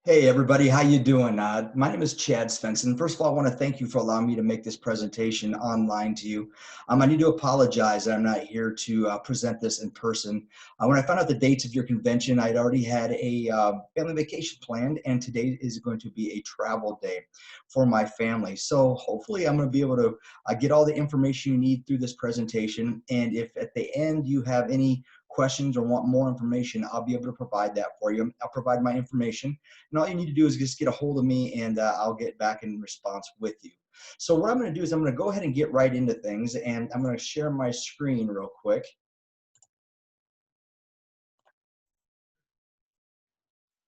Hey everybody, how you doing? My name is Chad Svenson. First of all, I want to thank you for allowing me to make this presentation online to you. I need to apologize that I'm not here to present this in person. When I found out the dates of your convention, I'd already had a family vacation planned, and today is going to be a travel day for my family. So hopefully I'm going to be able to get all the information you need through this presentation. And if at the end you have any questions or want more information, I'll be able to provide that for you. I'll provide my information. And all you need to do is just get a hold of me and I'll get back in response with you. So what I'm going to do is I'm going to go ahead and get right into things, and I'm going to share my screen real quick.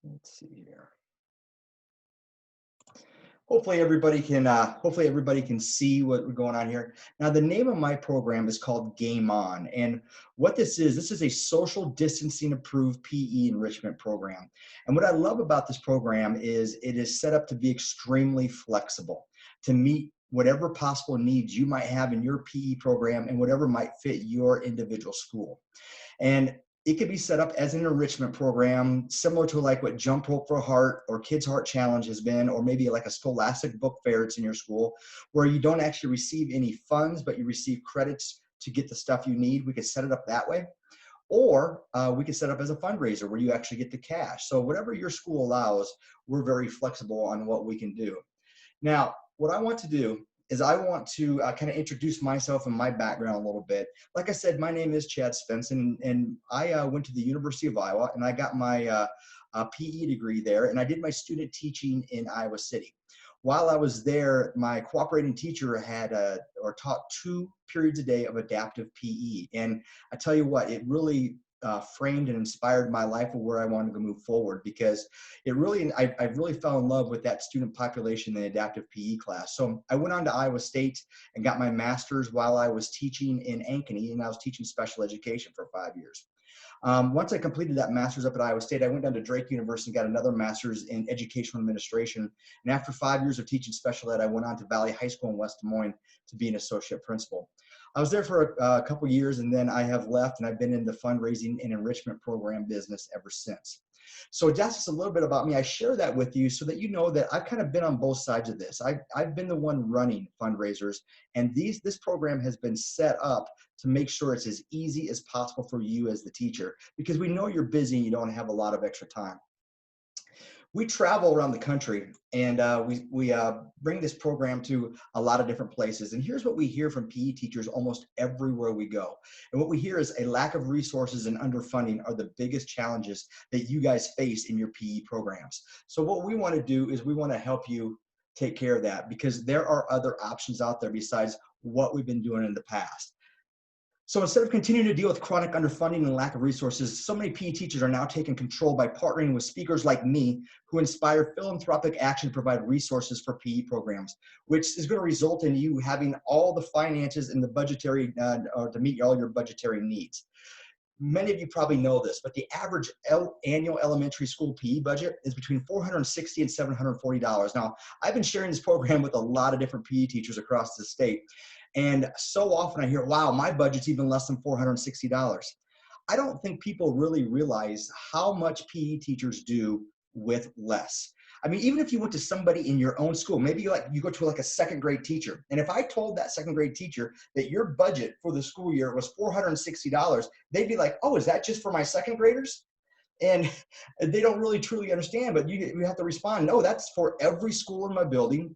Let's see here. Hopefully everybody can see what we're going on here. Now the name of my program is called Game On, and what this is a social distancing approved PE enrichment program. And what I love about this program is it is set up to be extremely flexible to meet whatever possible needs you might have in your PE program and whatever might fit your individual school. And it could be set up as an enrichment program, similar to like what Jump Rope for Heart or Kids Heart Challenge has been, or maybe like a Scholastic book fair it's in your school, where you don't actually receive any funds, but you receive credits to get the stuff you need. We could set it up that way. Or we could set up as a fundraiser where you actually get the cash. So whatever your school allows, we're very flexible on what we can do. Now, what I want to do is I want to kind of introduce myself and my background a little bit. Like I said, my name is Chad Svenson, and I went to the University of Iowa, and I got my PE degree there, and I did my student teaching in Iowa City. While I was there, my cooperating teacher had or taught 2 periods a day of adaptive PE. And I tell you what, it really framed and inspired my life of where I wanted to move forward, because it really, I really fell in love with that student population in the adaptive PE class. So I went on to Iowa State and got my master's while I was teaching in Ankeny, and I was teaching special education for 5 years. Once I completed that master's up at Iowa State, I went down to Drake University and got another master's in educational administration. And after 5 years of teaching special ed, I went on to Valley High School in West Des Moines to be an associate principal. I was there for a couple years, and then I have left, and I've been in the fundraising and enrichment program business ever since. So that's just a little bit about me. I share that with you so that you know that I've kind of been on both sides of this. I've been the one running fundraisers, and this program has been set up to make sure it's as easy as possible for you as the teacher, because we know you're busy and you don't have a lot of extra time. We travel around the country, and we bring this program to a lot of different places. And here's what we hear from PE teachers almost everywhere we go. And what we hear is a lack of resources and underfunding are the biggest challenges that you guys face in your PE programs. So what we want to do is we want to help you take care of that, because there are other options out there besides what we've been doing in the past. So instead of continuing to deal with chronic underfunding and lack of resources, so many PE teachers are now taking control by partnering with speakers like me who inspire philanthropic action to provide resources for PE programs, which is going to result in you having all the finances and the budgetary to meet all your budgetary needs. Many of you probably know this, but the average annual elementary school PE budget is between $460 and $740. Now, I've been sharing this program with a lot of different PE teachers across the state. And so often I hear, wow, my budget's even less than $460. I don't think people really realize how much PE teachers do with less. I mean, even if you went to somebody in your own school, maybe you go to like a second grade teacher. And if I told that second grade teacher that your budget for the school year was $460, they'd be like, oh, is that just for my second graders? And they don't really truly understand, but you have to respond, no, that's for every school in my building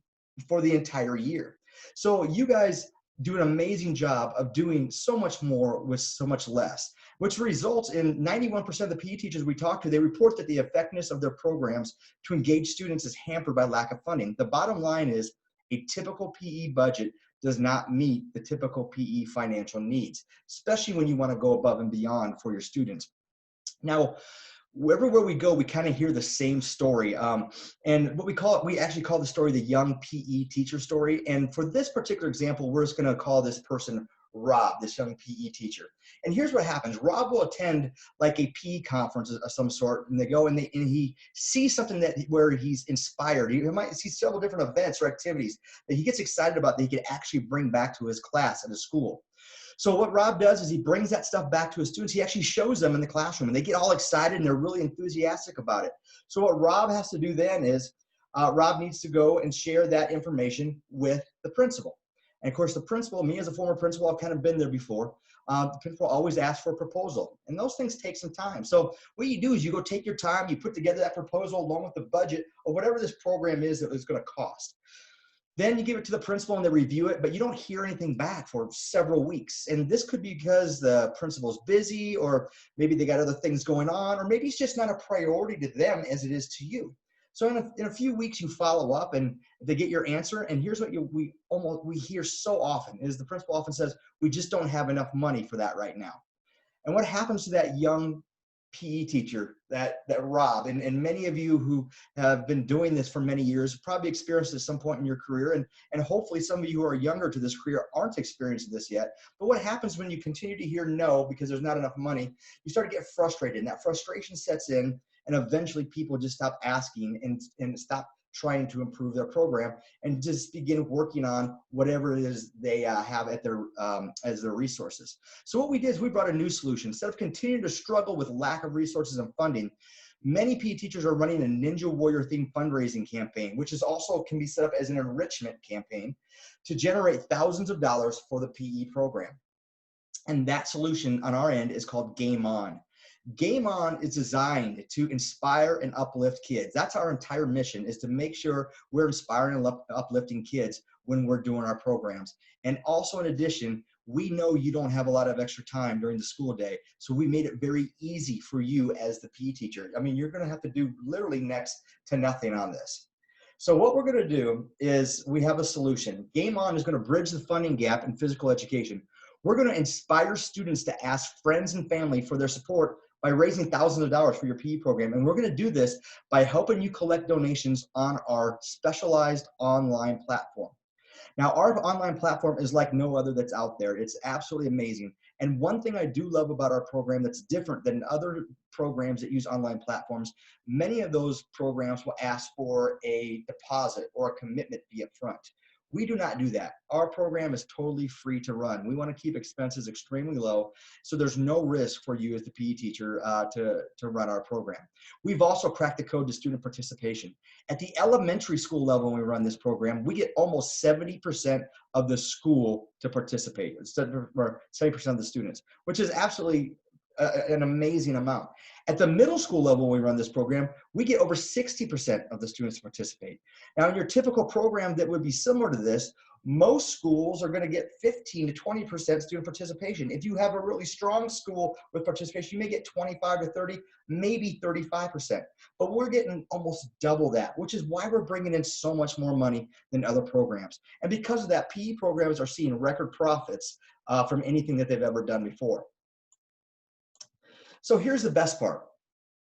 for the entire year. So you guys do an amazing job of doing so much more with so much less, which results in 91% of the PE teachers we talk to, they report that the effectiveness of their programs to engage students is hampered by lack of funding. The bottom line is a typical PE budget does not meet the typical PE financial needs, especially when you want to go above and beyond for your students. Now, everywhere we go, we kind of hear the same story. And what we actually call the story the young PE teacher story. And for this particular example, we're just going to call this person Rob, this young PE teacher. And here's what happens. Rob will attend like a PE conference of some sort, and they go and he sees something where he's inspired. He might see several different events or activities that he gets excited about that he can actually bring back to his class at his school. So what Rob does is he brings that stuff back to his students. He actually shows them in the classroom, and they get all excited and they're really enthusiastic about it. So what Rob has to do then is Rob needs to go and share that information with the principal. And of course, the principal, me as a former principal, I've kind of been there before. The principal always asks for a proposal, and those things take some time. So what you do is you go take your time, you put together that proposal along with the budget or whatever this program is that it's going to cost. Then you give it to the principal and they review it, but you don't hear anything back for several weeks. And this could be because the principal's busy, or maybe they got other things going on, or maybe it's just not a priority to them as it is to you. So in a few weeks, you follow up and they get your answer. And here's what we hear so often is the principal often says, we just don't have enough money for that right now. And what happens to that young PE teacher, that Rob, and many of you who have been doing this for many years probably experienced it at some point in your career, and hopefully some of you who are younger to this career aren't experiencing this yet. But what happens when you continue to hear no because there's not enough money, you start to get frustrated, and that frustration sets in, and eventually people just stop asking and stop trying to improve their program and just begin working on whatever it is they have at their as their resources. So what we did is we brought a new solution. Instead of continuing to struggle with lack of resources and funding, many PE teachers are running a Ninja Warrior themed fundraising campaign, which is also can be set up as an enrichment campaign to generate thousands of dollars for the PE program. And that solution on our end is called Game On. Game On is designed to inspire and uplift kids. That's our entire mission, is to make sure we're inspiring and uplifting kids when we're doing our programs. And also in addition, we know you don't have a lot of extra time during the school day. So we made it very easy for you as the PE teacher. I mean, you're gonna have to do literally next to nothing on this. So what we're gonna do is we have a solution. Game On is gonna bridge the funding gap in physical education. We're gonna inspire students to ask friends and family for their support by raising thousands of dollars for your PE program. And we're going to do this by helping you collect donations on our specialized online platform. Now, our online platform is like no other that's out there. It's absolutely amazing. And one thing I do love about our program that's different than other programs that use online platforms, many of those programs will ask for a deposit or a commitment fee up front. We do not do that. Our program is totally free to run. We want to keep expenses extremely low, so there's no risk for you as the PE teacher to run our program. We've also cracked the code to student participation. At the elementary school level, when we run this program, we get almost 70% of the school to participate, or 70% of the students, which is absolutely an amazing amount. At the middle school level, when we run this program, we get over 60% of the students to participate. Now, in your typical program that would be similar to this, most schools are going to get 15 to 20% student participation. If you have a really strong school with participation, you may get 25 to 30, maybe 35%. But we're getting almost double that, which is why we're bringing in so much more money than other programs. And because of that, PE programs are seeing record profits from anything that they've ever done before. So here's the best part.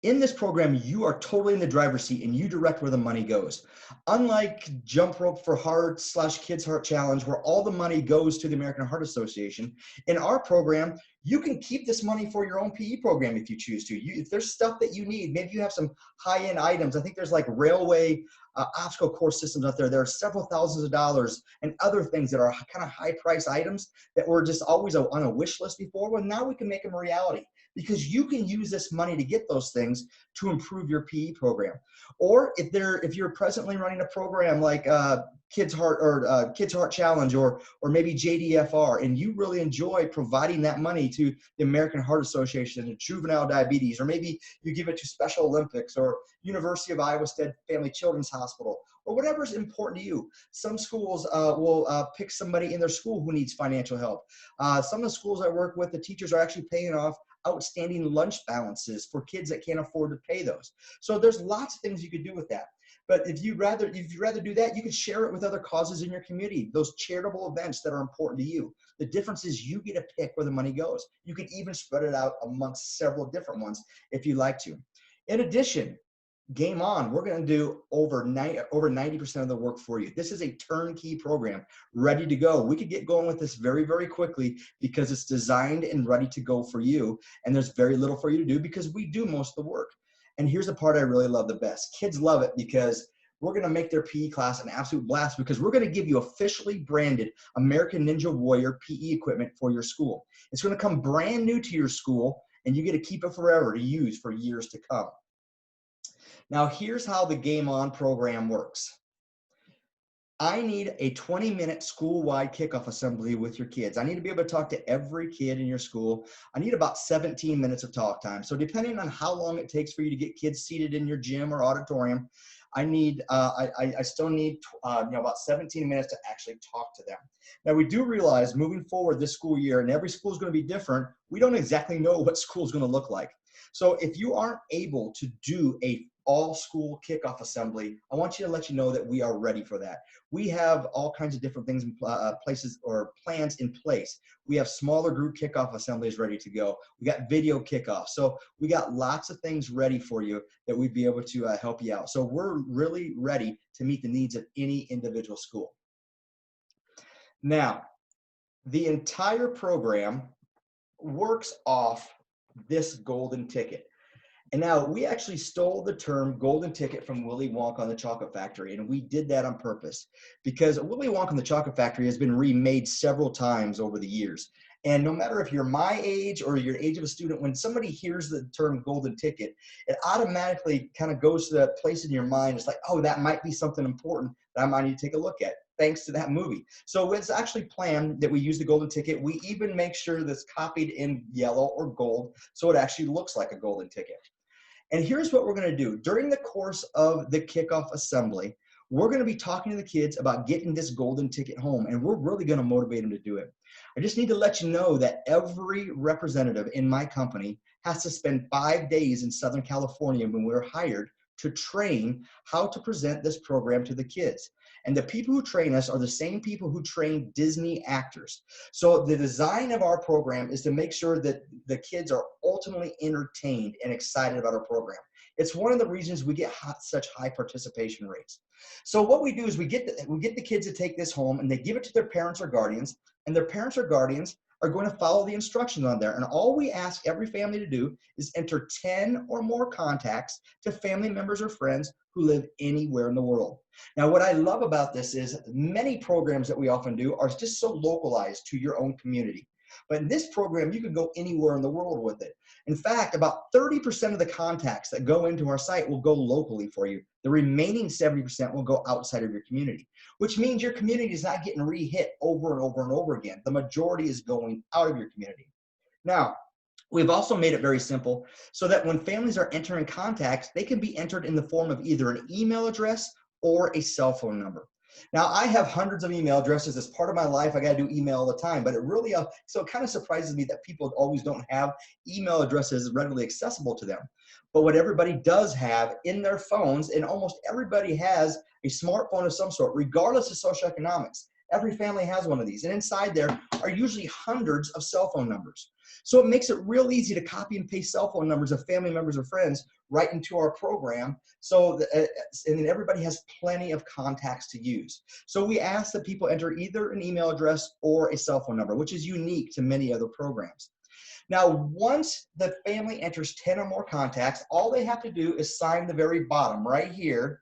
In this program, you are totally in the driver's seat and you direct where the money goes. Unlike Jump Rope for Heart / Kids Heart Challenge, where all the money goes to the American Heart Association, in our program, you can keep this money for your own PE program if you choose to. If there's stuff that you need, maybe you have some high-end items. I think there's like railway obstacle course systems out there. There are several thousands of dollars and other things that are kind of high-price items that were just always on a wish list before. Well, now we can make them a reality, because you can use this money to get those things to improve your PE program. Or if you're presently running a program like Kids Heart Challenge or maybe JDFR, and you really enjoy providing that money to the American Heart Association and Juvenile Diabetes, or maybe you give it to Special Olympics or University of Iowa Stead Family Children's Hospital, or whatever is important to you. Some schools will pick somebody in their school who needs financial help. Some of the schools I work with, the teachers are actually paying off outstanding lunch balances for kids that can't afford to pay those. So there's lots of things you could do with that. But if you'd rather do that, you can share it with other causes in your community, those charitable events that are important to you. The difference is you get to pick where the money goes. You can even spread it out amongst several different ones if you like to. In addition, Game On, we're going to do over 90% of the work for you. This is a turnkey program ready to go. We could get going with this very, very quickly because it's designed and ready to go for you. And there's very little for you to do because we do most of the work. And here's the part I really love the best. Kids love it because we're going to make their PE class an absolute blast because we're going to give you officially branded American Ninja Warrior PE equipment for your school. It's going to come brand new to your school, and you get to keep it forever to use for years to come. Now, here's how the Game On program works. I need a 20-minute school-wide kickoff assembly with your kids. I need to be able to talk to every kid in your school. I need about 17 minutes of talk time. So depending on how long it takes for you to get kids seated in your gym or auditorium, I still need about 17 minutes to actually talk to them. Now, we do realize moving forward this school year, and every school is going to be different, we don't exactly know what school is going to look like. So if you aren't able to do a all-school kickoff assembly, I want you to let you know that we are ready for that. We have all kinds of different things in places or plans in place. We have smaller group kickoff assemblies ready to go. We got video kickoff. So we got lots of things ready for you that we'd be able to help you out. So we're really ready to meet the needs of any individual school. Now, the entire program works off this golden ticket. And now we actually stole the term golden ticket from Willy Wonka and the Chocolate Factory, and we did that on purpose because Willy Wonka and the Chocolate Factory has been remade several times over the years. And no matter if you're my age or your age of a student, when somebody hears the term golden ticket, it automatically kind of goes to that place in your mind. It's like, oh, that might be something important that I might need to take a look at, thanks to that movie. So it's actually planned that we use the golden ticket. We even make sure that's copied in yellow or gold so it actually looks like a golden ticket. And here's what we're going to do. During the course of the kickoff assembly, we're going to be talking to the kids about getting this golden ticket home, and we're really going to motivate them to do it. I just need to let you know that every representative in my company has to spend 5 days in Southern California when we're hired to train how to present this program to the kids. And the people who train us are the same people who train Disney actors. So the design of our program is to make sure that the kids are ultimately entertained and excited about our program. It's one of the reasons we get such high participation rates. So what we do is we get the kids to take this home, and they give it to their parents or guardians, and their parents or guardians are going to follow the instructions on there. And all we ask every family to do is enter 10 or more contacts to family members or friends who live anywhere in the world. Now, what I love about this is many programs that we often do are just so localized to your own community. But in this program, you can go anywhere in the world with it. In fact, about 30% of the contacts that go into our site will go locally for you. The remaining 70% will go outside of your community, which means your community is not getting re-hit over and over and over again. The majority is going out of your community. Now, we've also made it very simple so that when families are entering contacts, they can be entered in the form of either an email address or a cell phone number. Now, I have hundreds of email addresses. As part of my life, I got to do email all the time, but it really, so it kind of surprises me that people always don't have email addresses readily accessible to them. But what everybody does have in their phones, and almost everybody has a smartphone of some sort, regardless of socioeconomics. Every family has one of these, and inside there are usually hundreds of cell phone numbers. So it makes it real easy to copy and paste cell phone numbers of family members or friends right into our program, so that, and then everybody has plenty of contacts to use. So we ask that people enter either an email address or a cell phone number, which is unique to many other programs. Now, once the family enters 10 or more contacts, all they have to do is sign the very bottom right here,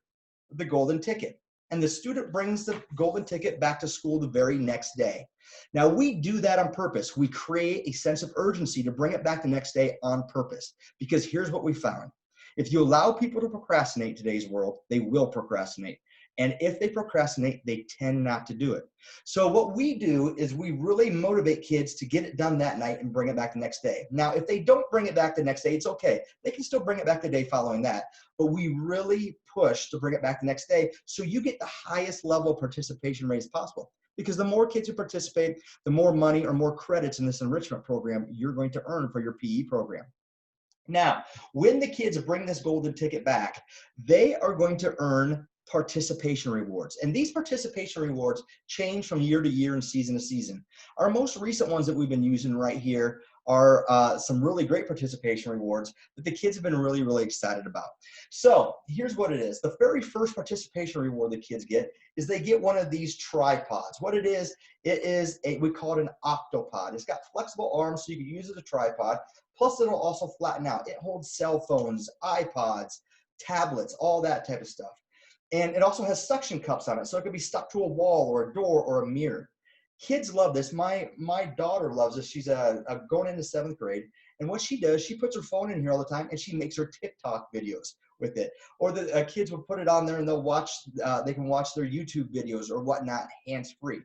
the golden ticket. And the student brings the golden ticket back to school the very next day. Now, we do that on purpose. We create a sense of urgency to bring it back the next day on purpose, because here's what we found. If you allow people to procrastinate in today's world, they will procrastinate. And if they procrastinate, they tend not to do it. So what we do is we really motivate kids to get it done that night and bring it back the next day. Now, if they don't bring it back the next day, it's okay. They can still bring it back the day following that. But we really push to bring it back the next day so you get the highest level of participation rate as possible. Because the more kids who participate, the more money or more credits in this enrichment program you're going to earn for your PE program. Now, when the kids bring this golden ticket back, they are going to earn participation rewards. And these participation rewards change from year to year and season to season. Our most recent ones that we've been using right here are some really great participation rewards that the kids have been really, really excited about. So here's what it is. The very first participation reward the kids get is they get one of these tripods. What it is we call it an octopod. It's got flexible arms so you can use it as a tripod. Plus, it'll also flatten out. It holds cell phones, iPods, tablets, all that type of stuff. And it also has suction cups on it, so it can be stuck to a wall or a door or a mirror. Kids love this. My daughter loves this. She's going into 7th grade. And what she does, she puts her phone in here all the time and she makes her TikTok videos with it. Or the kids will put it on there and they can watch their YouTube videos or whatnot hands-free.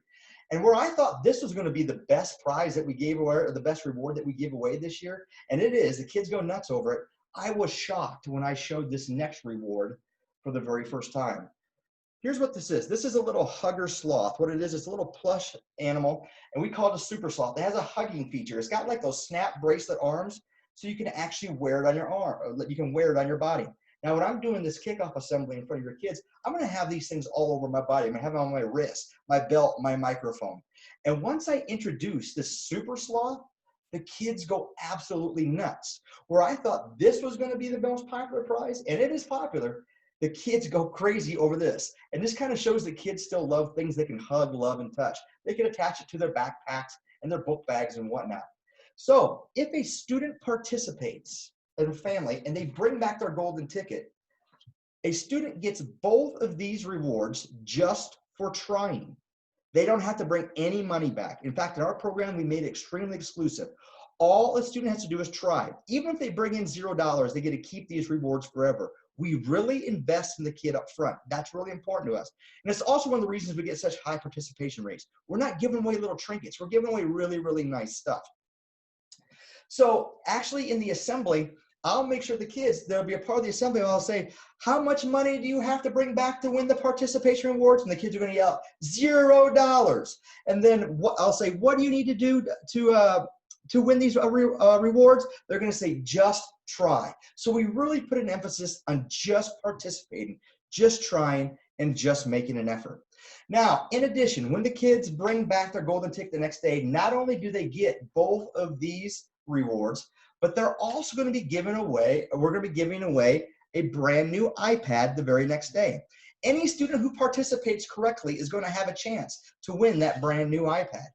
And where I thought this was going to be the best prize that we gave away, or the best reward that we give away this year, and it is, the kids go nuts over it. I was shocked when I showed this next reward for the very first time. Here's what this is. This is a little hugger sloth. What it is, it's a little plush animal, and we call it a super sloth. It has a hugging feature. It's got like those snap bracelet arms, so you can actually wear it on your arm, or you can wear it on your body. Now, when I'm doing this kickoff assembly in front of your kids, I'm going to have these things all over my body. I'm going to have them on my wrist, my belt, my microphone. And once I introduce this super sloth, the kids go absolutely nuts. Where I thought this was going to be the most popular prize, and it is popular, the kids go crazy over this. And this kind of shows that kids still love things they can hug, love, and touch. They can attach it to their backpacks and their book bags and whatnot. So if a student participates in a family and they bring back their golden ticket, a student gets both of these rewards just for trying. They don't have to bring any money back. In fact, in our program, we made it extremely exclusive. All a student has to do is try. Even if they bring in $0, they get to keep these rewards forever. We really invest in the kid up front. That's really important to us. And it's also one of the reasons we get such high participation rates. We're not giving away little trinkets. We're giving away really, really nice stuff. So actually in the assembly, I'll make sure the kids, there'll be a part of the assembly where I'll say, how much money do you have to bring back to win the participation rewards? And the kids are going to yell, $0. And then I'll say, what do you need to do to win these rewards? They're going to say, just try. So we really put an emphasis on just participating, just trying, and just making an effort. Now, in addition, when the kids bring back their golden ticket the next day, not only do they get both of these rewards, but they're also going to be giving away, we're going to be giving away a brand new iPad the very next day. Any student who participates correctly is going to have a chance to win that brand new iPad.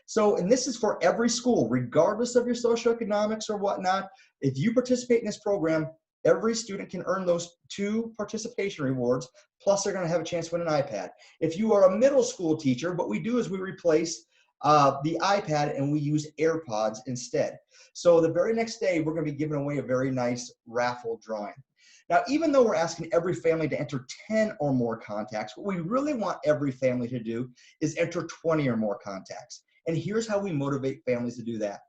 So, and this is for every school, regardless of your socioeconomics or whatnot. If you participate in this program, every student can earn those 2 participation rewards, plus they're going to have a chance to win an iPad. If you are a middle school teacher, what we do is we replace the iPad and we use AirPods instead. So the very next day, we're going to be giving away a very nice raffle drawing. Now, even though we're asking every family to enter 10 or more contacts, what we really want every family to do is enter 20 or more contacts. And here's how we motivate families to do that.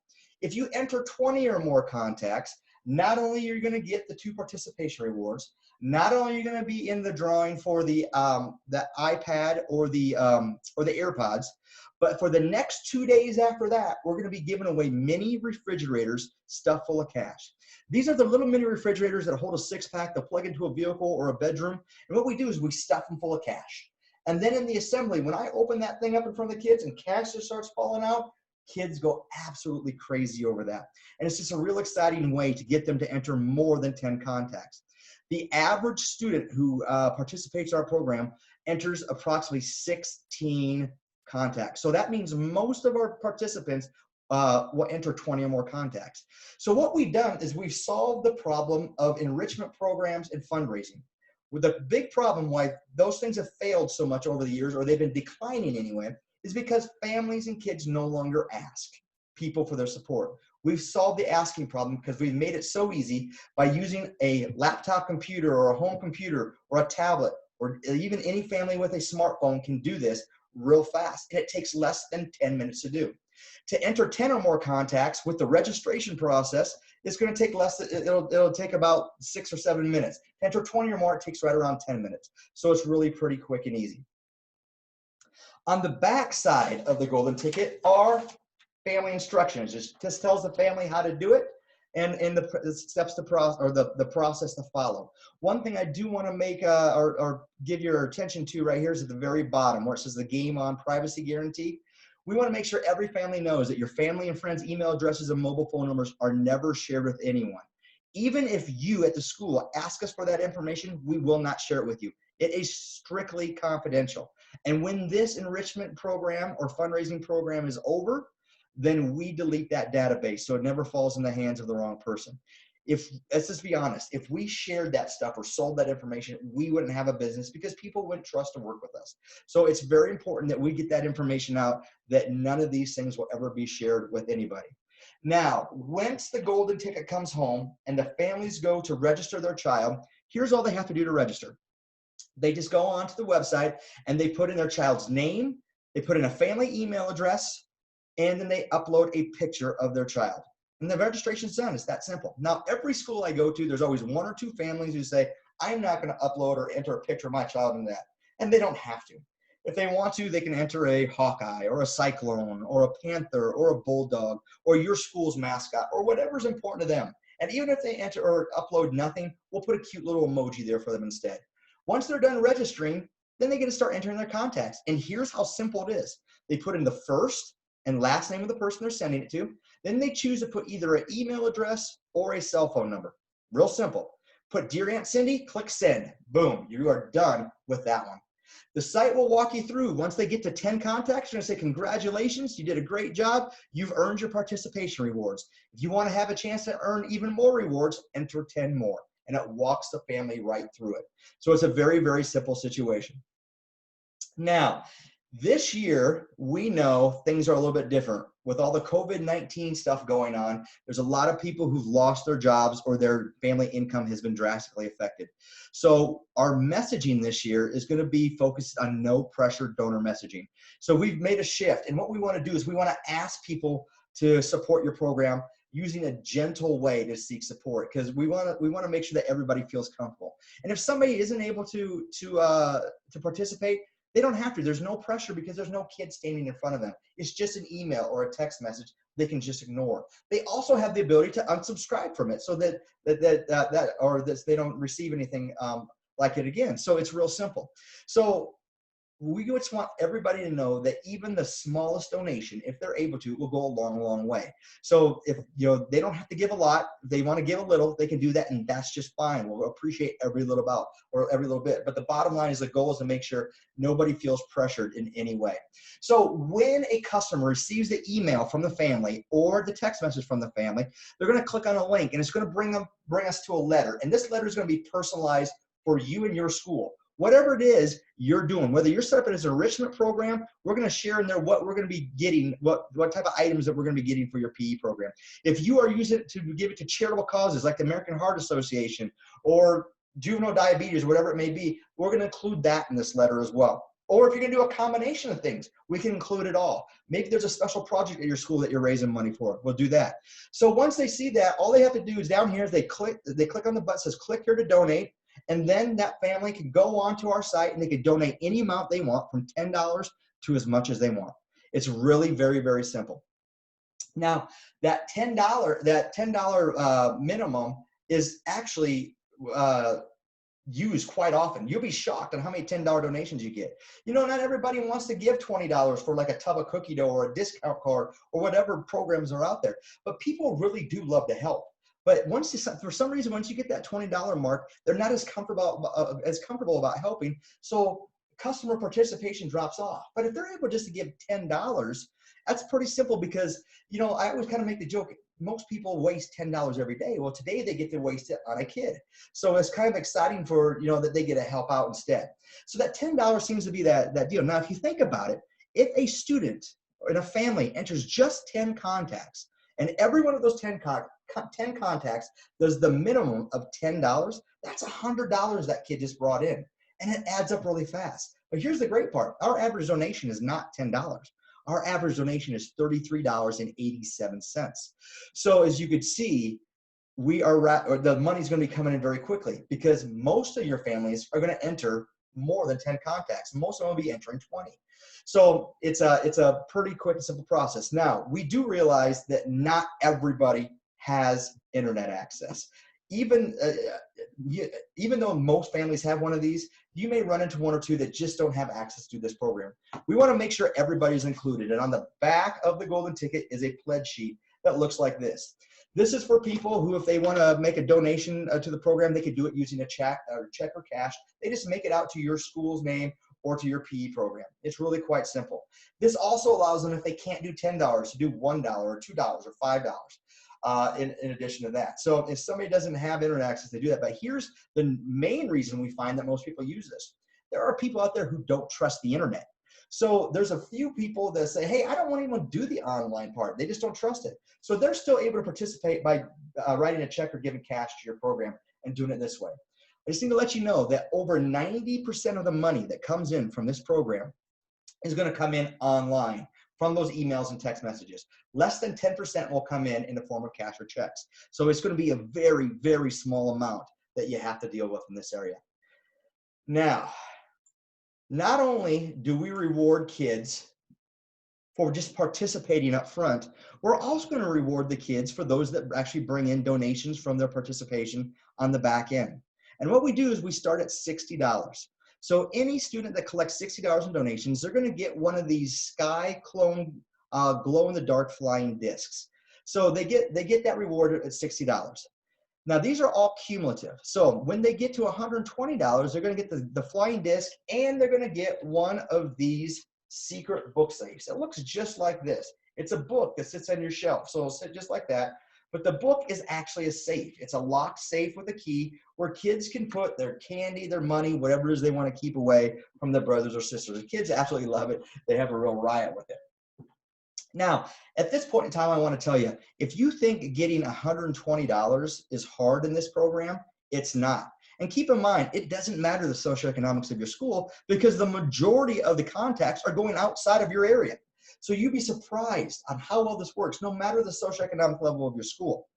If you enter 20 or more contacts, not only are you going to get the 2 participation rewards, not only are you going to be in the drawing for the iPad or the AirPods, but for the next 2 days after that, we're going to be giving away mini refrigerators stuffed full of cash. These are the little mini refrigerators that hold a 6-pack. They'll plug into a vehicle or a bedroom. And what we do is we stuff them full of cash. And then in the assembly, when I open that thing up in front of the kids and cash just starts falling out, kids go absolutely crazy over that. And it's just a real exciting way to get them to enter more than 10 contacts. The average student who participates in our program enters approximately 16 contacts. So that means most of our participants will enter 20 or more contacts. So what we've done is we've solved the problem of enrichment programs and fundraising. With the big problem why those things have failed so much over the years, or they've been declining anyway, is because families and kids no longer ask people for their support. We've solved the asking problem because we've made it so easy by using a laptop computer or a home computer or a tablet, or even any family with a smartphone can do this real fast, and it takes less than 10 minutes to do. To enter 10 or more contacts with the registration process, it's going to take it'll take about 6 or 7 minutes. To enter 20 or more, it takes right around 10 minutes. So it's really pretty quick and easy. On the back side of the golden ticket are family instructions. It just tells the family how to do it and the steps to the process to follow. One thing I do want to make or give your attention to right here is at the very bottom where it says the Game On Privacy Guarantee. We want to make sure every family knows that your family and friends' email addresses and mobile phone numbers are never shared with anyone. Even if you at the school ask us for that information, we will not share it with you. It is strictly confidential. And when this enrichment program or fundraising program is over, then we delete that database so it never falls in the hands of the wrong person. let's just be honest, if we shared that stuff or sold that information, we wouldn't have a business because people wouldn't trust to work with us. So it's very important that we get that information out, that none of these things will ever be shared with anybody. Now, once the golden ticket comes home and the families go to register their child, here's all they have to do to register. They just go onto the website and they put in their child's name, they put in a family email address, and then they upload a picture of their child. And the registration's done. It's that simple. Now, every school I go to, there's always one or two families who say, I'm not going to upload or enter a picture of my child in that. And they don't have to. If they want to, they can enter a Hawkeye or a Cyclone or a Panther or a Bulldog or your school's mascot or whatever's important to them. And even if they enter or upload nothing, we'll put a cute little emoji there for them instead. Once they're done registering, then they get to start entering their contacts. And here's how simple it is. They put in the first and last name of the person they're sending it to. Then they choose to put either an email address or a cell phone number. Real simple. Put Dear Aunt Cindy, click send. Boom, you are done with that one. The site will walk you through. Once they get to 10 contacts, you're going to say, congratulations, you did a great job. You've earned your participation rewards. If you want to have a chance to earn even more rewards, enter 10 more. And it walks the family right through it. So it's a very, very simple situation. Now, this year, we know things are a little bit different. With all the COVID-19 stuff going on, there's a lot of people who've lost their jobs or their family income has been drastically affected. So our messaging this year is going to be focused on no pressure donor messaging. So we've made a shift. And what we want to do is we want to ask people to support your program using a gentle way to seek support, because we want to make sure that everybody feels comfortable. And if somebody isn't able to participate, they don't have to. There's no pressure because there's no kid standing in front of them. It's just an email or a text message they can just ignore. They also have the ability to unsubscribe from it so that they don't receive anything like it again. So it's real simple. So we just want everybody to know that even the smallest donation, if they're able to, will go a long, long way. So if they don't have to give a lot, if they want to give a little, they can do that, and that's just fine. We'll appreciate every little bit. But the bottom line is the goal is to make sure nobody feels pressured in any way. So when a customer receives the email from the family or the text message from the family, they're going to click on a link, and it's going to bring us to a letter. And this letter is going to be personalized for you and your school. Whatever it is you're doing, whether you're set up as an enrichment program, we're going to share in there what we're going to be getting, what type of items that we're going to be getting for your PE program. If you are using it to give it to charitable causes like the American Heart Association or juvenile diabetes, or whatever it may be, we're going to include that in this letter as well. Or if you're going to do a combination of things, we can include it all. Maybe there's a special project at your school that you're raising money for. We'll do that. So once they see that, all they have to do is down here, they click on the button that says click here to donate. And then that family can go onto our site and they can donate any amount they want, from $10 to as much as they want. It's really very, very simple. Now, that $10 minimum is actually used quite often. You'll be shocked on how many $10 donations you get. Not everybody wants to give $20 for like a tub of cookie dough or a discount card or whatever programs are out there. But people really do love to help. But for some reason, once you get that $20 mark, they're not as comfortable about helping. So customer participation drops off. But if they're able just to give $10, that's pretty simple because, I always kind of make the joke, most people waste $10 every day. Well, today they get to waste it on a kid. So it's kind of exciting for, that they get to help out instead. So that $10 seems to be that deal. Now, if you think about it, if a student in a family enters just 10 contacts, and every one of those 10 contacts does the minimum of $10, that's $100 that kid just brought in. And it adds up really fast. But here's the great part. Our average donation is not $10. Our average donation is $33.87. So as you could see, the money's going to be coming in very quickly because most of your families are going to enter more than 10 contacts. Most of them will be entering 20. So it's a pretty quick and simple process. Now, we do realize that not everybody has internet access. Even though most families have one of these, you may run into one or two that just don't have access to this program. We want to make sure everybody's included. And on the back of the golden ticket is a pledge sheet that looks like this. This is for people who, if they want to make a donation to the program, they could do it using a check or cash. They just make it out to your school's name or to your PE program. It's really quite simple. This also allows them, if they can't do $10, to do $1 or $2 or $5. in addition to that. So if somebody doesn't have internet access, they do that. But here's the main reason we find that most people use this. There are people out there who don't trust the internet. So there's a few people that say, hey, I don't want to even do the online part. They just don't trust it. So they're still able to participate by writing a check or giving cash to your program and doing it this way. I just need to let you know that over 90% of the money that comes in from this program is going to come in online from those emails and text messages. Less than 10% will come in the form of cash or checks. So it's going to be a very, very small amount that you have to deal with in this area. Now, not only do we reward kids for just participating up front, we're also going to reward the kids for those that actually bring in donations from their participation on the back end. And what we do is we start at $60. So any student that collects $60 in donations, they're going to get one of these sky clone glow-in-the-dark flying discs. So they get that reward at $60. Now, these are all cumulative. So when they get to $120, they're going to get the flying disc, and they're going to get one of these secret book safes. It looks just like this. It's a book that sits on your shelf. So it'll sit just like that. But the book is actually a safe. It's a locked safe with a key where kids can put their candy, their money, whatever it is they want to keep away from their brothers or sisters. The kids absolutely love it. They have a real riot with it. Now, at this point in time, I want to tell you, if you think getting $120 is hard in this program, it's not. And keep in mind, it doesn't matter the socioeconomics of your school because the majority of the contacts are going outside of your area. So you'd be surprised on how well this works, no matter the socioeconomic level of your school.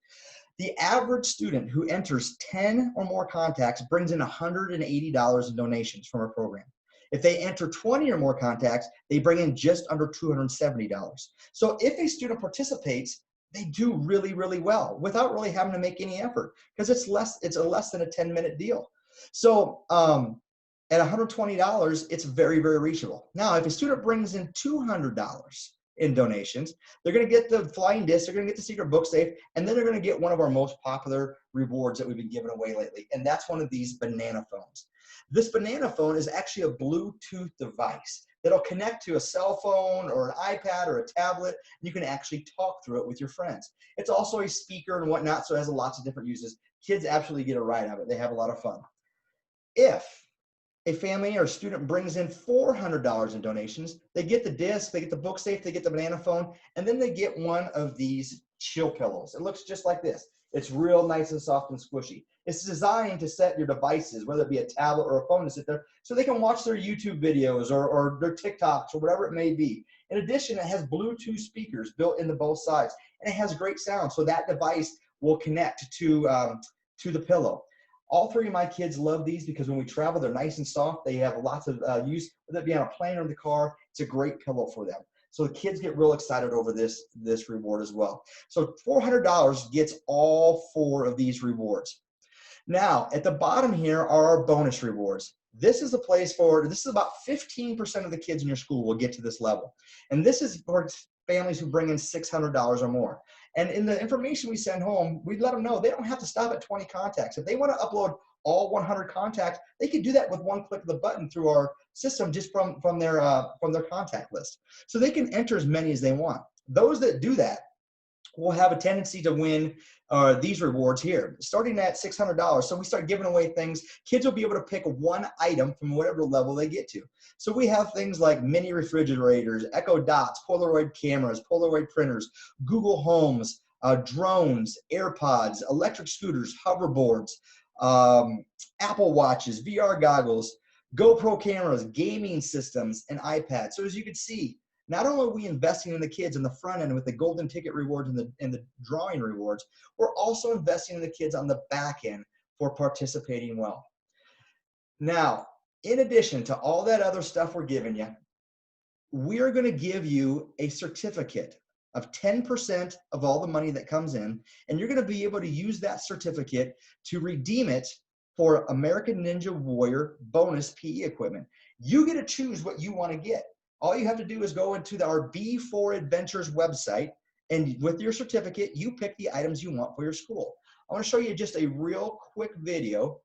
The average student who enters 10 or more contacts brings in $180 in donations from our program. If they enter 20 or more contacts, they bring in just under $270. So if a student participates, they do really, really well without really having to make any effort because it's a less than a 10-minute deal. So at $120, it's very, very reachable. Now, if a student brings in $200 in donations, they're going to get the flying disc, they're going to get the secret book safe, and then they're going to get one of our most popular rewards that we've been giving away lately, and that's one of these banana phones. This banana phone is actually a Bluetooth device that'll connect to a cell phone or an iPad or a tablet. And you can actually talk through it with your friends. It's also a speaker and whatnot, so it has lots of different uses. Kids absolutely get a ride out of it. They have a lot of fun. If a family or a student brings in $400 in donations, they get the disc, they get the book safe, they get the banana phone, and then they get one of these chill pillows. It looks just like this. It's real nice and soft and squishy. It's designed to set your devices, whether it be a tablet or a phone, to sit there so they can watch their YouTube videos or their TikToks or whatever it may be. In addition, it has Bluetooth speakers built into both sides, and it has great sound, so that device will connect to the pillow. All three of my kids love these because when we travel, they're nice and soft. They have lots of use, whether it be on a plane or in the car. It's a great pillow for them. So the kids get real excited over this reward as well. So $400 gets all four of these rewards. Now, at the bottom here are our bonus rewards. This is a place this is about 15% of the kids in your school will get to this level. And this is for families who bring in $600 or more. And in the information we send home, we let them know they don't have to stop at 20 contacts. If they want to upload all 100 contacts, they can do that with one click of the button through our system just from their contact list. So they can enter as many as they want. Those that do that will have a tendency to win these rewards here, starting at $600. So we start giving away things. Kids will be able to pick one item from whatever level they get to. So we have things like mini refrigerators, Echo Dots, Polaroid cameras, Polaroid printers, Google Homes, drones, AirPods, electric scooters, hoverboards, Apple Watches, VR goggles, GoPro cameras, gaming systems, and iPads. So as you can see, not only are we investing in the kids in the front end with the golden ticket rewards and the drawing rewards, we're also investing in the kids on the back end for participating well. Now, in addition to all that other stuff we're giving you, we're going to give you a certificate of 10% of all the money that comes in, and you're going to be able to use that certificate to redeem it for American Ninja Warrior bonus PE equipment. You get to choose what you want to get. All you have to do is go into our B4 Adventures website, and with your certificate, you pick the items you want for your school. I want to show you just a real quick video.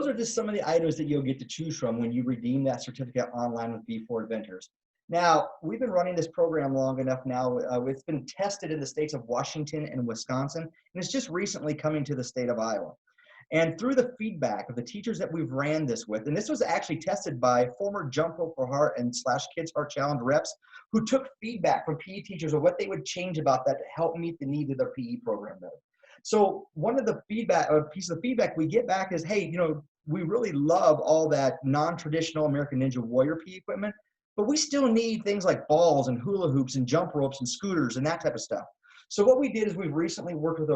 those are just some of the items that you'll get to choose from when you redeem that certificate online with B4 Adventures. Now, we've been running this program long enough now. It's been tested in the states of Washington and Wisconsin, and it's just recently coming to the state of Iowa. And through the feedback of the teachers that we've ran this with, and this was actually tested by former Jump Rope for Heart and / Kids Heart Challenge reps who took feedback from PE teachers of what they would change about that to help meet the needs of their PE program better. So one of the feedback, pieces of feedback we get back is, hey, we really love all that non-traditional American Ninja Warrior PE equipment, but we still need things like balls and hula hoops and jump ropes and scooters and that type of stuff. So what we did is we've recently worked with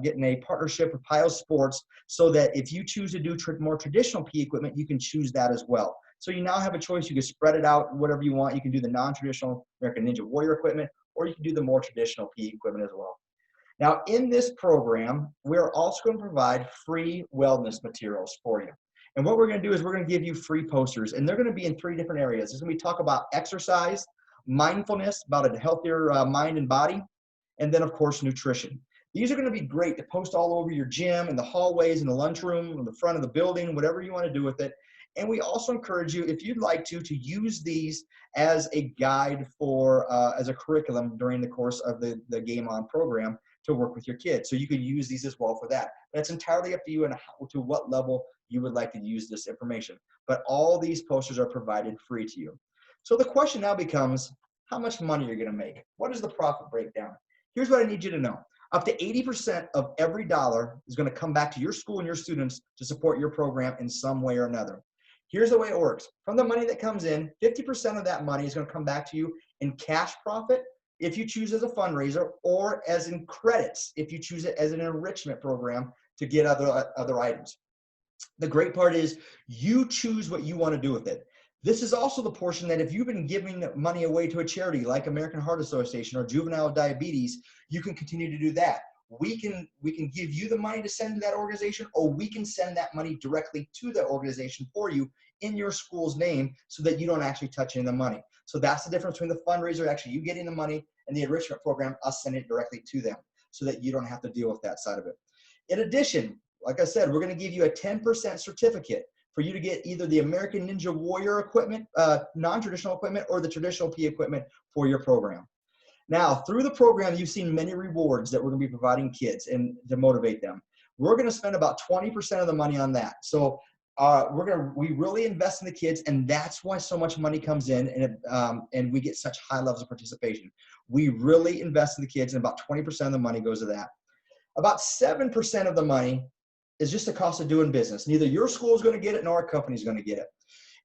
getting a partnership with Pio Sports so that if you choose to do more traditional PE equipment, you can choose that as well. So you now have a choice. You can spread it out whatever you want. You can do the non-traditional American Ninja Warrior equipment, or you can do the more traditional PE equipment as well. Now, in this program, we're also going to provide free wellness materials for you. And what we're going to do is we're going to give you free posters, and they're going to be in 3 different areas. There's going to be talk about exercise, mindfulness, about a healthier mind and body, and then, of course, nutrition. These are going to be great to post all over your gym, in the hallways, in the lunchroom, in the front of the building, whatever you want to do with it. And we also encourage you, if you'd like to use these as a guide for, as a curriculum during the course of the Game On program to work with your kids. So you can use these as well for that. That's entirely up to you and to what level you would like to use this information. But all these posters are provided free to you. So the question now becomes, how much money you're going to make? What is the profit breakdown? Here's what I need you to know. Up to 80% of every dollar is going to come back to your school and your students to support your program in some way or another. Here's the way it works. From the money that comes in, 50% of that money is going to come back to you in cash profit if you choose as a fundraiser, or as in credits if you choose it as an enrichment program to get other items. The great part is you choose what you want to do with it. This is also the portion that if you've been giving money away to a charity like American Heart Association or Juvenile Diabetes, you can continue to do that. We can give you the money to send to that organization, or we can send that money directly to the organization for you in your school's name so that you don't actually touch any of the money. So that's the difference between the fundraiser, actually you getting the money, and the enrichment program, us sending it directly to them so that you don't have to deal with that side of it. In addition, like I said, we're going to give you a 10% certificate for you to get either the American Ninja Warrior equipment, non-traditional equipment, or the traditional PE equipment for your program. Now, through the program, you've seen many rewards that we're going to be providing kids and to motivate them. We're going to spend about 20% of the money on that. So we really invest in the kids, and that's why so much money comes in, and we get such high levels of participation. We really invest in the kids, and about 20% of the money goes to that. About 7% of the money is just the cost of doing business. Neither your school is going to get it, nor our company is going to get it.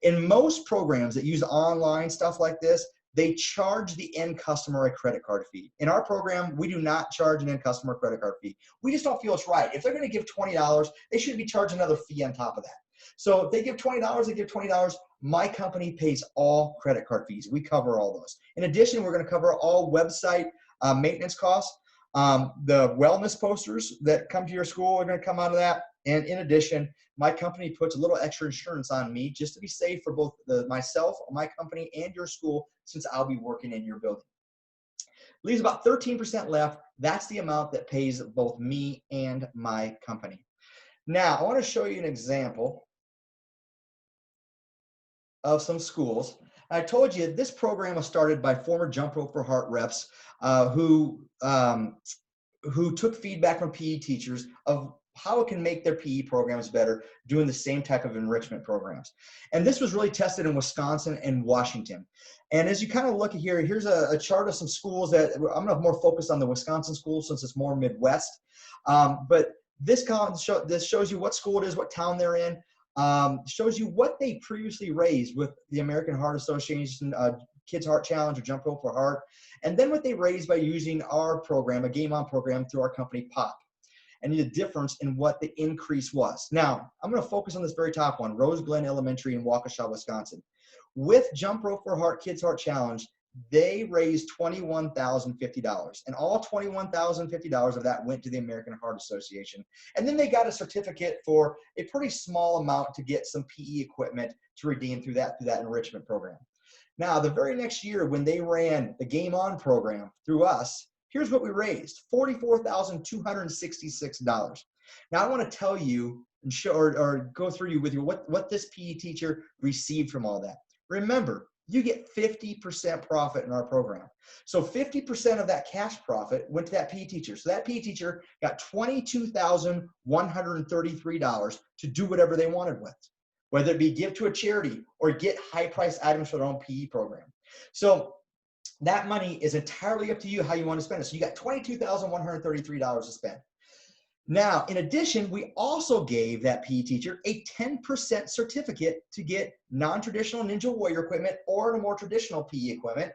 In most programs that use online stuff like this, they charge the end customer a credit card fee. In our program, we do not charge an end customer credit card fee. We just don't feel it's right. If they're going to give $20, they should be charged another fee on top of that. So if they give $20, they give $20. My company pays all credit card fees. We cover all those. In addition, we're going to cover all website maintenance costs. The wellness posters that come to your school are going to come out of that. And in addition, my company puts a little extra insurance on me just to be safe for both myself, my company, and your school, since I'll be working in your building. Leaves about 13% left. That's the amount that pays both me and my company. Now, I want to show you an example of some schools. I told you this program was started by former Jump Rope for Heart reps who took feedback from PE teachers of how it can make their PE programs better doing the same type of enrichment programs. And this was really tested in Wisconsin and Washington. And as you kind of look at here, here's a chart of some schools that I'm going to more focus on the Wisconsin schools since it's more Midwest. But this shows you what school it is, what town they're in, shows you what they previously raised with the American Heart Association, Kids Heart Challenge, or Jump Rope for Heart, and then what they raised by using our program, a Game On program, through our company POP, and the difference in what the increase was. Now, I'm going to focus on this very top one, Rose Glen Elementary in Waukesha, Wisconsin. With Jump Rope for Heart Kids Heart Challenge, they raised $21,050, and all $21,050 of that went to the American Heart Association. And then they got a certificate for a pretty small amount to get some PE equipment to redeem through that enrichment program. Now, the very next year when they ran the Game On program through us, here's what we raised, $44,266. Now, I want to tell you and show or go through you with you what this PE teacher received from all that. Remember, you get 50% profit in our program. So 50% of that cash profit went to that PE teacher. So that PE teacher got $22,133 to do whatever they wanted with, whether it be give to a charity or get high-priced items for their own PE program. So that money is entirely up to you how you want to spend it. So you got $22,133 to spend. Now, in addition, we also gave that PE teacher a 10% certificate to get non-traditional Ninja Warrior equipment or a more traditional PE equipment,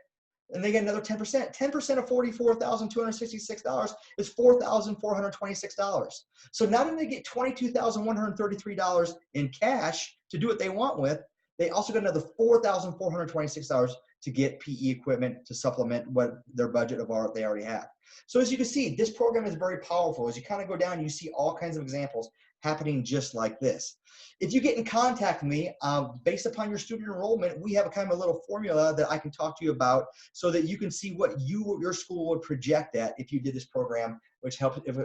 and they get another 10%. 10% of $44,266 is $4,426. So not only they get $22,133 in cash to do what they want with, they also get another $4,426 to get PE equipment to supplement what their budget of what they already have. So as you can see, this program is very powerful. As you kind of go down, you see all kinds of examples happening just like this. If you get in contact with me, based upon your student enrollment, we have a kind of a little formula that I can talk to you about so that you can see what your school would project at if you did this program, which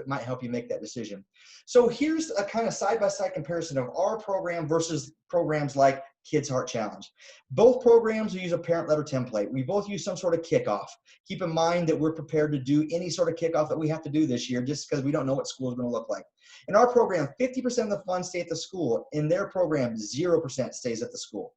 might help you make that decision. So here's a kind of side-by-side comparison of our program versus programs like Kids Heart Challenge. Both programs use a parent letter template. We both use some sort of kickoff. Keep in mind that we're prepared to do any sort of kickoff that we have to do this year just because we don't know what school is going to look like. In our program, 50% of the funds stay at the school. In their program, 0% stays at the school.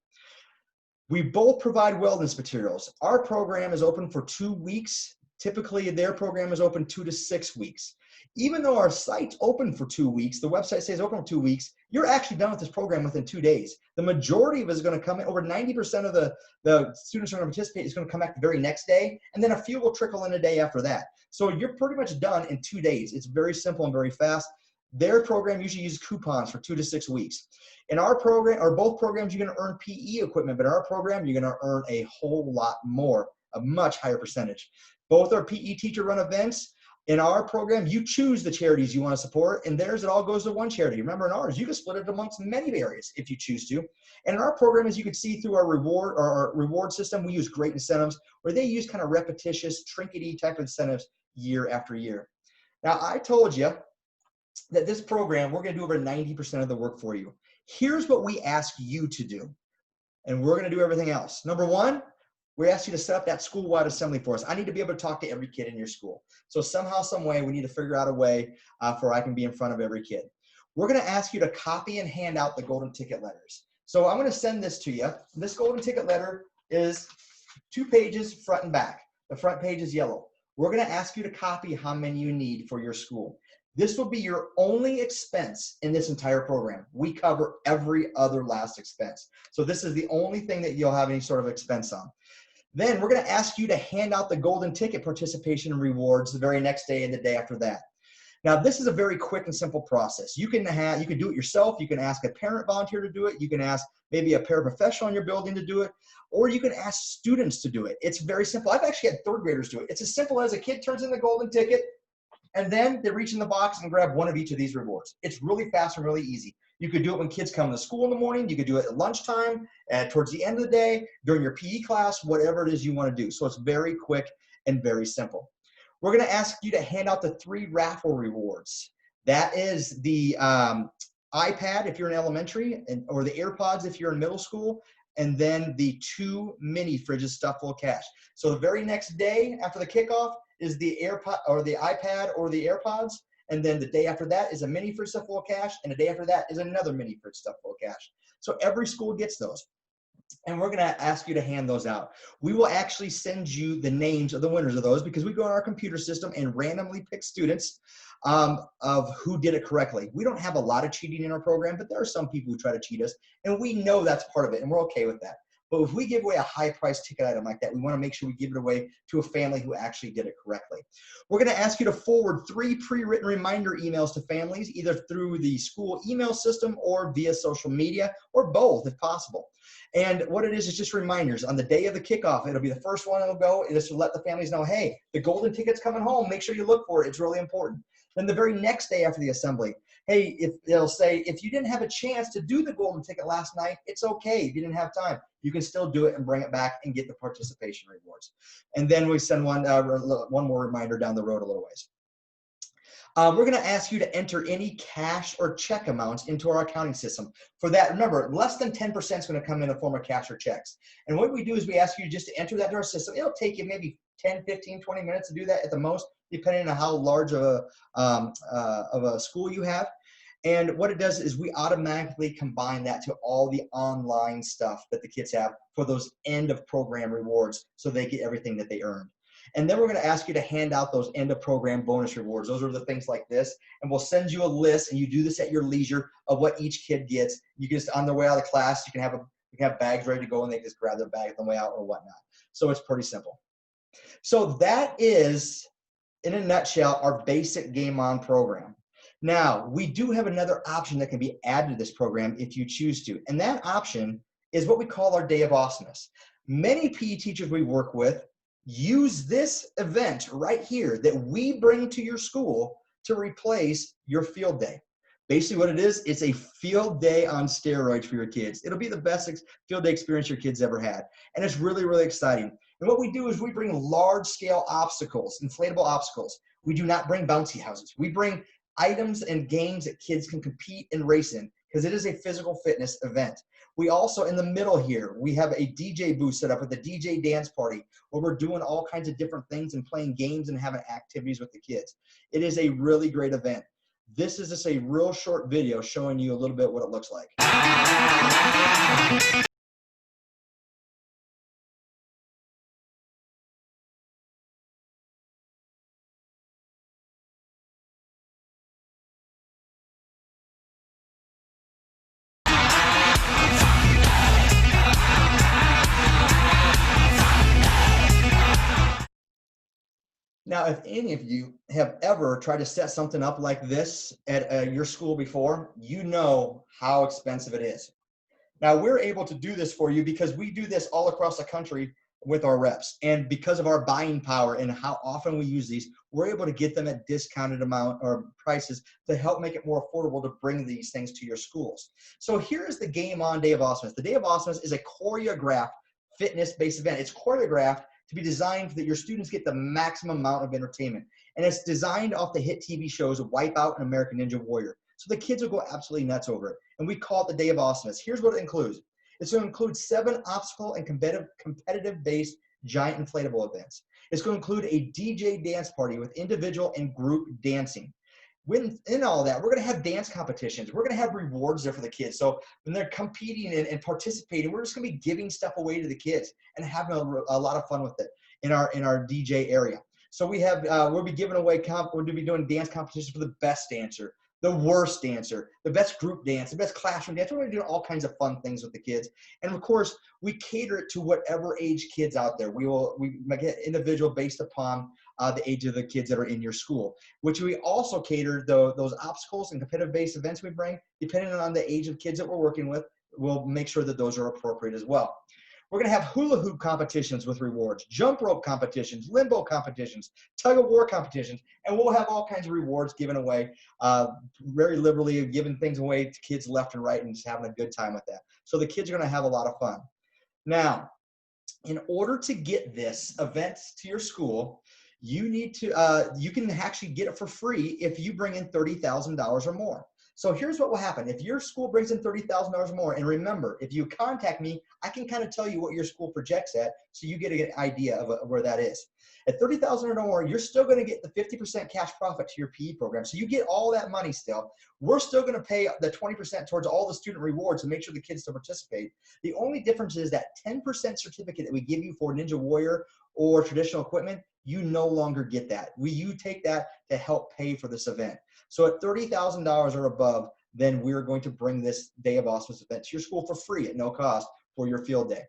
We both provide wellness materials. Our program is open for 2 weeks. Typically, their program is open 2 to 6 weeks. Even though our site's open for 2 weeks, the website says open for 2 weeks, you're actually done with this program within 2 days. The majority of it is going to come in, over 90% of the students who are going to participate is going to come back the very next day, and then a few will trickle in a day after that. So you're pretty much done in 2 days. It's very simple and very fast. Their program usually uses coupons for 2 to 6 weeks. In our program, or both programs, you're going to earn PE equipment, but in our program, you're going to earn a whole lot more, a much higher percentage. Both are PE teacher-run events. In our program, you choose the charities you want to support, and theirs, it all goes to one charity. Remember, in ours, you can split it amongst many areas if you choose to. And in our program, as you can see through our reward system, we use great incentives where they use kind of repetitious, trinkety type of incentives year after year. Now, I told you that this program, we're going to do over 90% of the work for you. Here's what we ask you to do, and we're going to do everything else. Number one, we ask you to set up that school-wide assembly for us. I need to be able to talk to every kid in your school. So somehow, some way, we need to figure out a way for I can be in front of every kid. We're going to ask you to copy and hand out the golden ticket letters. So I'm going to send this to you. This golden ticket letter is 2 pages front and back. The front page is yellow. We're going to ask you to copy how many you need for your school. This will be your only expense in this entire program. We cover every other last expense. So this is the only thing that you'll have any sort of expense on. Then we're going to ask you to hand out the golden ticket participation rewards the very next day and the day after that. Now, this is a very quick and simple process. You can do it yourself. You can ask a parent volunteer to do it. You can ask maybe a paraprofessional in your building to do it, or you can ask students to do it. It's very simple. I've actually had 3rd graders do it. It's as simple as a kid turns in the golden ticket, and then they reach in the box and grab one of each of these rewards. It's really fast and really easy. You could do it when kids come to school in the morning. You could do it at lunchtime, towards the end of the day, during your PE class, whatever it is you want to do. So it's very quick and very simple. We're going to ask you to hand out the 3 raffle rewards. That is the iPad if you're in elementary, or the AirPods if you're in middle school, and then the 2 mini fridges stuffed full of cash. So the very next day after the kickoff is the iPad or the AirPods, and then the day after that is a mini fridge stuffed full of cash, and the day after that is another mini fridge stuffed full of cash. So every school gets those, and we're going to ask you to hand those out. We will actually send you the names of the winners of those because we go on our computer system and randomly pick students of who did it correctly. We don't have a lot of cheating in our program, but there are some people who try to cheat us, and we know that's part of it, and we're okay with that. But if we give away a high-priced ticket item like that, we want to make sure we give it away to a family who actually did it correctly. We're going to ask you to forward 3 pre-written reminder emails to families, either through the school email system or via social media, or both if possible. And what it is just reminders. On the day of the kickoff, it'll be the first one that'll go. It's to let the families know, hey, the golden ticket's coming home. Make sure you look for it. It's really important. Then the very next day after the assembly, hey, it'll say, if you didn't have a chance to do the golden ticket last night, it's okay. If you didn't have time, you can still do it and bring it back and get the participation rewards. And then we send one more reminder down the road a little ways. We're going to ask you to enter any cash or check amounts into our accounting system. For that, remember, less than 10% is going to come in the form of cash or checks. And what we do is we ask you just to enter that into our system. It'll take you maybe 10, 15, 20 minutes to do that at the most, depending on how large of a school you have. And what it does is we automatically combine that to all the online stuff that the kids have for those end of program rewards, so they get everything that they earned. And then we're going to ask you to hand out those end of program bonus rewards. Those are the things like this. And we'll send you a list, and you do this at your leisure of what each kid gets. You can just, on their way out of class, you can have bags ready to go, and they just grab their bag on the way out or whatnot. So it's pretty simple. So that is, in a nutshell, our basic Game On program. Now, we do have another option that can be added to this program if you choose to. And that option is what we call our Day of Awesomeness. Many PE teachers we work with use this event right here that we bring to your school to replace your field day. Basically what it is, it's a field day on steroids for your kids. It'll be the best field day experience your kids ever had. And it's really, really exciting. And what we do is we bring large scale obstacles, inflatable obstacles. We do not bring bouncy houses. We bring items and games that kids can compete and race in, because it is a physical fitness event. We also, in the middle here, we have a DJ booth set up with a DJ dance party where we're doing all kinds of different things and playing games and having activities with the kids. It is a really great event. This is just a real short video showing you a little bit what it looks like. Now, if any of you have ever tried to set something up like this at your school before, you know how expensive it is. Now, we're able to do this for you because we do this all across the country with our reps. And because of our buying power and how often we use these, we're able to get them at discounted amount or prices to help make it more affordable to bring these things to your schools. So here is the Game On Day of Awesomeness. The Day of Awesomeness is a choreographed fitness-based event. It's choreographed to be designed so that your students get the maximum amount of entertainment. And it's designed off the hit TV shows Wipeout and American Ninja Warrior. So the kids will go absolutely nuts over it. And we call it the Day of Awesomeness. Here's what it includes. It's going to include 7 obstacle and competitive-based giant inflatable events. It's going to include a DJ dance party with individual and group dancing. In all that, we're going to have dance competitions. We're going to have rewards there for the kids. So when they're competing and participating, we're just going to be giving stuff away to the kids and having a lot of fun with it in our DJ area. So we have we'll be giving away we'll be doing dance competitions for the best dancer, the worst dancer, the best group dance, the best classroom dance. We're going to do all kinds of fun things with the kids. And of course, we cater it to whatever age kids out there. We make it individual based upon the age of the kids that are in your school, which we also cater those obstacles and competitive-based events we bring, depending on the age of kids that we're working with. We'll make sure that those are appropriate as well. We're going to have hula hoop competitions with rewards, jump rope competitions, limbo competitions, tug of war competitions, and we'll have all kinds of rewards given away very liberally, giving things away to kids left and right and just having a good time with that. So the kids are going to have a lot of fun. Now, in order to get this event to your school, you need to you can actually get it for free if you bring in $30,000 or more. So here's what will happen. If your school brings in $30,000 or more, and remember, if you contact me, I can kind of tell you what your school projects at, so you get an idea of where that is. At $30,000 or more, you're still going to get the 50% cash profit to your PE program. So you get all that money still. We're still going to pay the 20% towards all the student rewards to make sure the kids still participate. The only difference is that 10% certificate that we give you for Ninja Warrior or traditional equipment, you no longer get that. You take that to help pay for this event. So at $30,000 or above, then we're going to bring this Day of Awesomeness event to your school for free at no cost for your field day.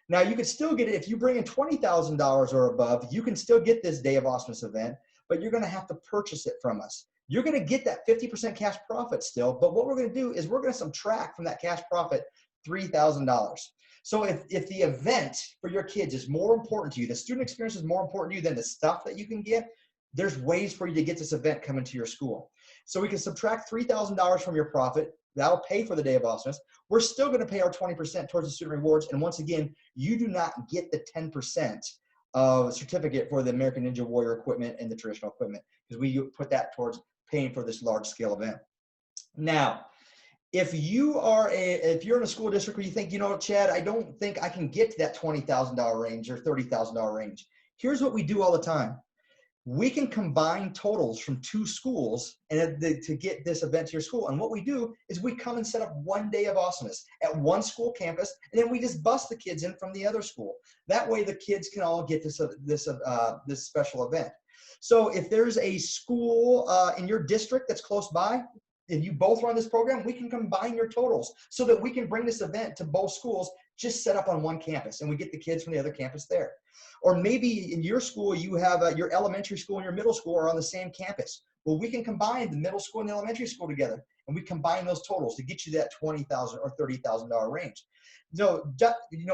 Now, you can still get it if you bring in $20,000 or above. You can still get this Day of Awesomeness event, but you're going to have to purchase it from us. You're going to get that 50% cash profit still, but what we're going to do is we're going to subtract from that cash profit $3,000. So if the event for your kids is more important to you, the student experience is more important to you than the stuff that you can get, there's ways for you to get this event coming to your school. So we can subtract $3,000 from your profit. That'll pay for the Day of Awesomeness. We're still going to pay our 20% towards the student rewards. And once again, you do not get the 10% of certificate for the American Ninja Warrior equipment and the traditional equipment, because we put that towards paying for this large scale event. Now, if you're in a school district where you think, you know, Chad, I don't think I can get to that $20,000 range or $30,000 range. Here's what we do all the time. We can combine totals from two schools and to get this event to your school. And what we do is we come and set up one day of awesomeness at one school campus, and then we just bus the kids in from the other school. That way the kids can all get this special event. So if there's a school in your district that's close by, if you both run this program, we can combine your totals so that we can bring this event to both schools just set up on one campus, and we get the kids from the other campus there. Or maybe in your school, you have your elementary school and your middle school are on the same campus. Well, we can combine the middle school and the elementary school together, and we combine those totals to get you that $20,000 or $30,000 range. So,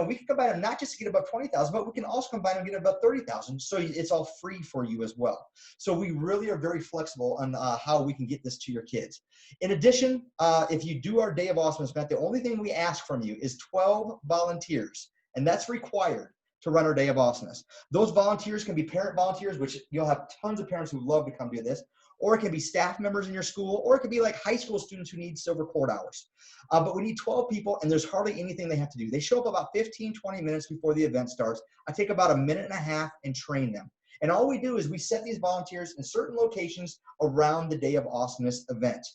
we can combine them not just to get above 20,000, but we can also combine them and get above 30,000. So it's all free for you as well. So we really are very flexible on how we can get this to your kids. In addition, if you do our Day of Awesomeness event, the only thing we ask from you is 12 volunteers, and that's required to run our Day of Awesomeness. Those volunteers can be parent volunteers, which you'll have tons of parents who love to come do this, or it can be staff members in your school, or it could be like high school students who need silver cord hours. But we need 12 people, and there's hardly anything they have to do. They show up about 15, 20 minutes before the event starts. I take about a minute and a half and train them. And all we do is we set these volunteers in certain locations around the Day of Awesomeness event.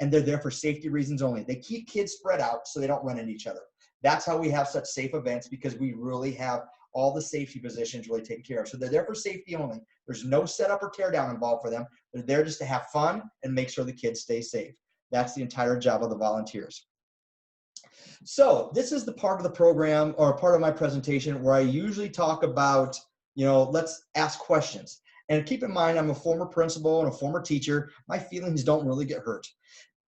And they're there for safety reasons only. They keep kids spread out so they don't run into each other. That's how we have such safe events, because we really have all the safety positions really taken care of. So they're there for safety only. There's no setup or tear down involved for them. They're there just to have fun and make sure the kids stay safe. That's the entire job of the volunteers. So this is the part of the program or part of my presentation where I usually talk about, let's ask questions. And keep in mind, I'm a former principal and a former teacher. My feelings don't really get hurt.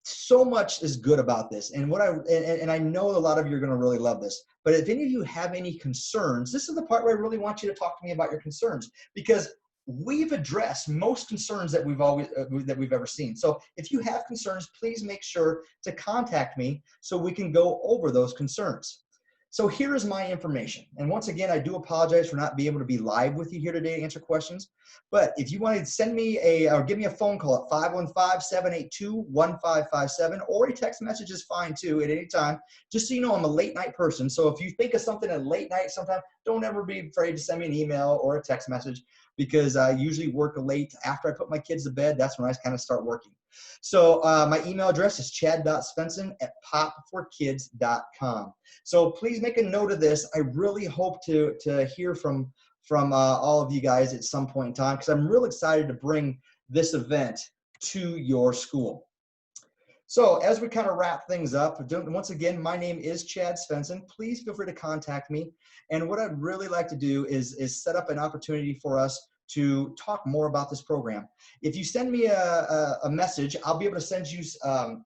So much is good about this, and I know a lot of you are going to really love this. But if any of you have any concerns, this is the part where I really want you to talk to me about your concerns, because we've addressed most concerns that we've ever seen. So if you have concerns, please make sure to contact me so we can go over those concerns. So here is my information. And once again, I do apologize for not being able to be live with you here today to answer questions. But if you want to send me or give me a phone call at 515-782-1557, or a text message is fine too at any time. Just so you know, I'm a late night person. So if you think of something at late night sometime, don't ever be afraid to send me an email or a text message, because I usually work late after I put my kids to bed. That's when I kind of start working. So my email address is chad.svenson@popforkids.com. So please make a note of this. I really hope to hear from all of you guys at some point in time, because I'm real excited to bring this event to your school. So as we kind of wrap things up, once again, my name is Chad Svenson. Please feel free to contact me. And what I'd really like to do is set up an opportunity for us to talk more about this program. If you send me a message, I'll be able to send you some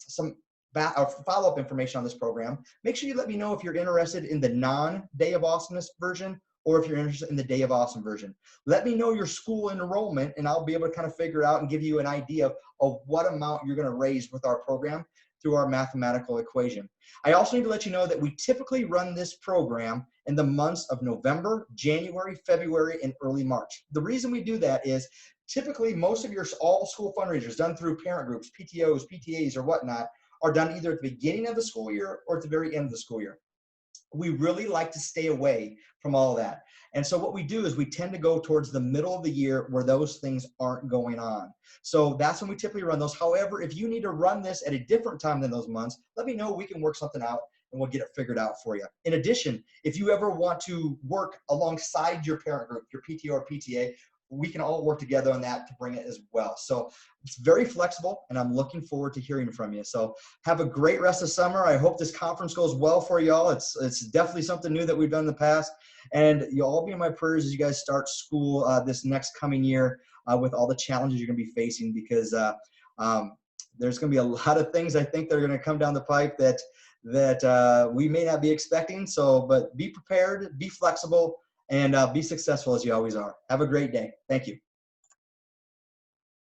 follow-up information on this program. Make sure you let me know if you're interested in the non-Day of Awesomeness version, or if you're interested in the Day of Awesome version. Let me know your school enrollment, and I'll be able to kind of figure out and give you an idea of what amount you're going to raise with our program through our mathematical equation. I also need to let you know that we typically run this program in the months of November, January, February, and early March. The reason we do that is typically most of your all school fundraisers done through parent groups, PTOs, PTAs, or whatnot, are done either at the beginning of the school year or at the very end of the school year. We really like to stay away from all that. And so what we do is we tend to go towards the middle of the year where those things aren't going on. So that's when we typically run those. However, if you need to run this at a different time than those months, let me know. We can work something out and we'll get it figured out for you. In addition, if you ever want to work alongside your parent group, your PTO or PTA, we can all work together on that to bring it as well. So it's very flexible, and I'm looking forward to hearing from you. So have a great rest of summer. I hope this conference goes well for y'all. It's definitely something new that we've done in the past, and you'll all be in my prayers as you guys start school this next coming year with all the challenges you're going to be facing, because there's going to be a lot of things I think that are going to come down the pipe that we may not be expecting. So, but be prepared, be flexible, and be successful as you always are. Have a great day. Thank you.